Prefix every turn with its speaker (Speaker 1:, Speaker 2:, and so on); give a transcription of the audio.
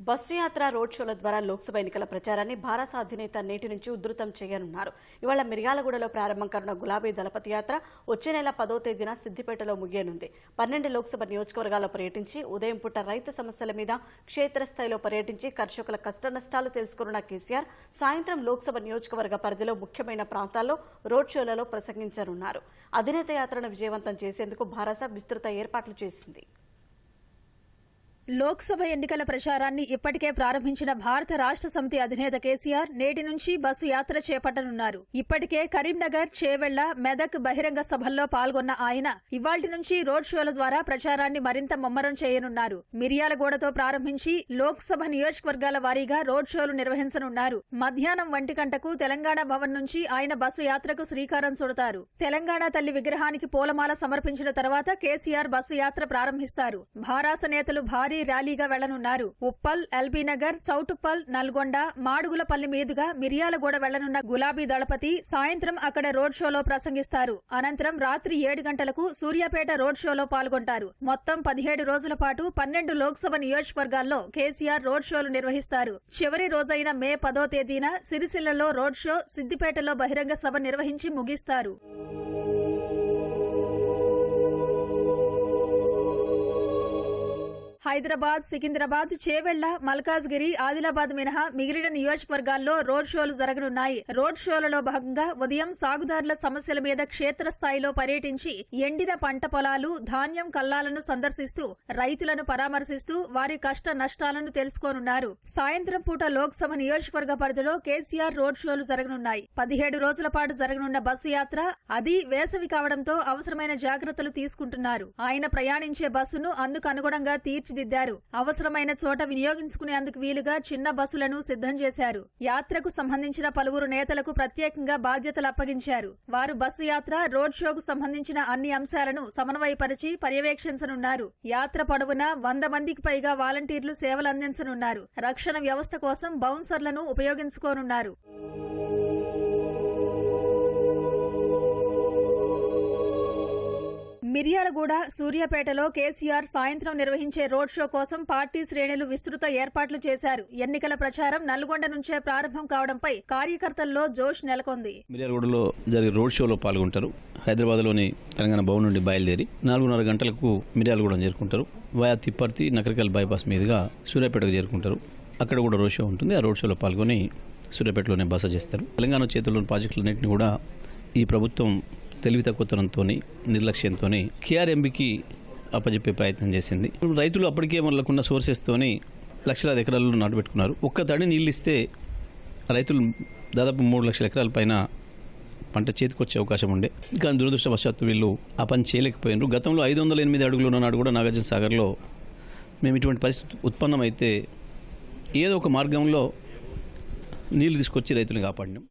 Speaker 1: Bus యాత్ర road షోల ద్వారా లోక్సభ ఎన్నికల ప్రచారాన్ని భారత అధినేత నేటి నుంచి ఉధృతం చేయనున్నారు. ఇవాళ మిర్యాలగూడలో ప్రారంభం కానున్న గులాబీ దళపతి యాత్ర వచ్చే నెల 10వ తేదీన సిద్దిపేటలో ముగియనుంది. 12 లోక్సభ నియోజకవర్గాల్లో పర్యటించి ఉదయం పూట రైతు సమస్యల మీద క్షేత్రస్థాయిలో పర్యటించి కర్షకుల కష్టనష్టాలు తెలుసుకున్న కేసీఆర్ సాయంత్రం లోక్సభ నియోజకవర్గ పరిధిలో ముఖ్యమైన ప్రాంతాల్లో రోడ్ షోలలో ప్రసంగించనున్నారు. అధినేత యాత్రను విజయవంతం చేసేందుకు భారత విస్తృత ఏర్పాట్లు చేసింది.
Speaker 2: లోక్సభ ఎన్నికల ప్రచారాన్ని ఇప్పటికే ప్రారంభించిన భారత రాష్ట్ర సమితి అధినేత కేసీఆర్ నేటి నుంచి బస్సు యాత్ర చేపట్టనున్నారు. ఇప్పటికే కరీంనగర్, చేవెళ్ల, మెదక్ బహిరంగ సభల్లో పాల్గొన్న ఆయన ఇవాళ్టి నుంచి రోడ్ షోల ద్వారా ప్రచారాన్ని మరింత ముమ్మరం చేయనున్నారు. మిర్యాలగూడతో ప్రారంభించి లోక్సభ నియోజకవర్గాల వారీగా రోడ్ షోలు నిర్వహించనున్నారు. మధ్యాహ్నం 1 గంటకు తెలంగాణ భవన్ నుంచి ఆయన బస్సు యాత్రకు శ్రీకారం చుడతారు. తెలంగాణ తల్లి విగ్రహానికి పూలమాల సమర్పించిన తర్వాత కేసీఆర్ బస్సు యాత్ర ప్రారంభిస్తారు. భారాస నేతలు భారీ ర్యాలీగా వెళ్లనున్నారు. ఉప్పల్, ఎల్బీనగర్, చౌటుప్పల్, నల్గొండ, మాడుగులపల్లి మీదుగా మిర్యాలగూడ వెళ్లనున్న గులాబీ దళపతి సాయంత్రం అక్కడ రోడ్ షోలో ప్రసంగిస్తారు. అనంతరం రాత్రి 7 గంటలకు సూర్యాపేట రోడ్ షోలో పాల్గొంటారు. మొత్తం 17 రోజుల పాటు 12 లోక్సభ నియోజకవర్గాల్లో కేసీఆర్ రోడ్ షోలు నిర్వహిస్తారు. చివరి రోజైన మే 10వ తేదీన సిరిసిల్లలో రోడ్ షో, సిద్దిపేటలో బహిరంగ సభ నిర్వహించి ముగిస్తారు. హైదరాబాద్, సికింద్రాబాద్, చేవెళ్ల, మల్కాజ్గిరి, ఆదిలాబాద్ మినహా మిగిలిన నియోజకవర్గాల్లో రోడ్ షోలు జరగనున్నాయి. రోడ్ షోలలో భాగంగా ఉదయం సాగుదారుల సమస్యల మీద క్షేత్రస్థాయిలో పర్యటించి ఎండిన పంట పొలాలు, ధాన్యం కల్లాలను సందర్శిస్తూ రైతులను పరామర్శిస్తూ వారి కష్ట నష్టాలను తెలుసుకోనున్నారు. సాయంత్రం పూట లోక్సభ నియోజకవర్గ పరిధిలో కేసీఆర్ రోడ్ షోలు జరగనున్నాయి. 17 రోజుల పాటు జరగనున్న బస్సు యాత్ర అది వేసవి కావడంతో అవసరమైన జాగ్రత్తలు తీసుకుంటున్నారు. ఆయన ప్రయాణించే బస్సును అందుకు అనుగుణంగా తీర్చిదిద్దారు. అవసరమైన చోట వినియోగించుకునేందుకు వీలుగా చిన్న బస్సులను సిద్ధం చేశారు. యాత్రకు సంబంధించిన పలువురు నేతలకు ప్రత్యేకంగా బాధ్యతలు అప్పగించారు. వారు బస్సు యాత్ర, రోడ్ షోకు సంబంధించిన అన్ని అంశాలను సమన్వయపరిచి పర్యవేక్షించనున్నారు. యాత్ర పొడవునా 100 మందికి పైగా వాలంటీర్లు సేవలు అందించనున్నారు. రక్షణ వ్యవస్థ కోసం బౌన్సర్లను ఉపయోగించుకోనున్నారు. మిర్యాలగూడ, సూర్యాపేటలో కేసీఆర్ సాయంత్రం నిర్వహించే రోడ్ షో కోసం పార్టీ శ్రేణులు విస్తృత ఏర్పాట్లు చేశారు. ఎన్నికల ప్రచారం నల్గొండ నుంచే ప్రారంభం కావడంపై కార్యకర్తల్లో జోష్ నెలకొంది.
Speaker 3: మిర్యాలగూడలో జరిగే రోడ్ షోలో పాల్గొంటారు. హైదరాబాద్లోని తెలంగాణ భవన్ నుండి బయలుదేరి 4:30 గంటలకు మిర్యాలగూడెం చేరుకుంటారు. వయా తిప్పర్తి, నకరికల్ బైపాస్ మీదుగా సూర్యాపేటకు చేరుకుంటారు. అక్కడ కూడా రోడ్ షో ఉంటుంది. ఆ రోడ్ షోలో పాల్గొని సూర్యాపేటలోనే బస చేస్తారు. తెలంగాణ చేతుల్లోని ప్రాజెక్టులన్నింటినీ కూడా ఈ ప్రభుత్వం తెలివి తక్కువతనంతో, నిర్లక్ష్యంతో కేఆర్ఎంబీకి అప్పచెప్పే ప్రయత్నం చేసింది. రైతులు అప్పటికే మనకున్న సోర్సెస్తోని లక్షలాది ఎకరాల్లో నాటుపెట్టుకున్నారు. ఒక్క తడి నీళ్ళు ఇస్తే రైతులు దాదాపు 3 లక్షల ఎకరాల పైన పంట చేతికొచ్చే అవకాశం ఉండే. కానీ దురదృష్టవశాత్తు వీళ్ళు ఆ పని చేయలేకపోయినారు. గతంలో 508 అడుగులు ఉన్న నాడు కూడా నాగార్జున సాగర్లో మేము ఇటువంటి పరిస్థితి ఉత్పన్నమైతే ఏదో ఒక మార్గంలో నీళ్లు తీసుకొచ్చి రైతులను కాపాడినాం.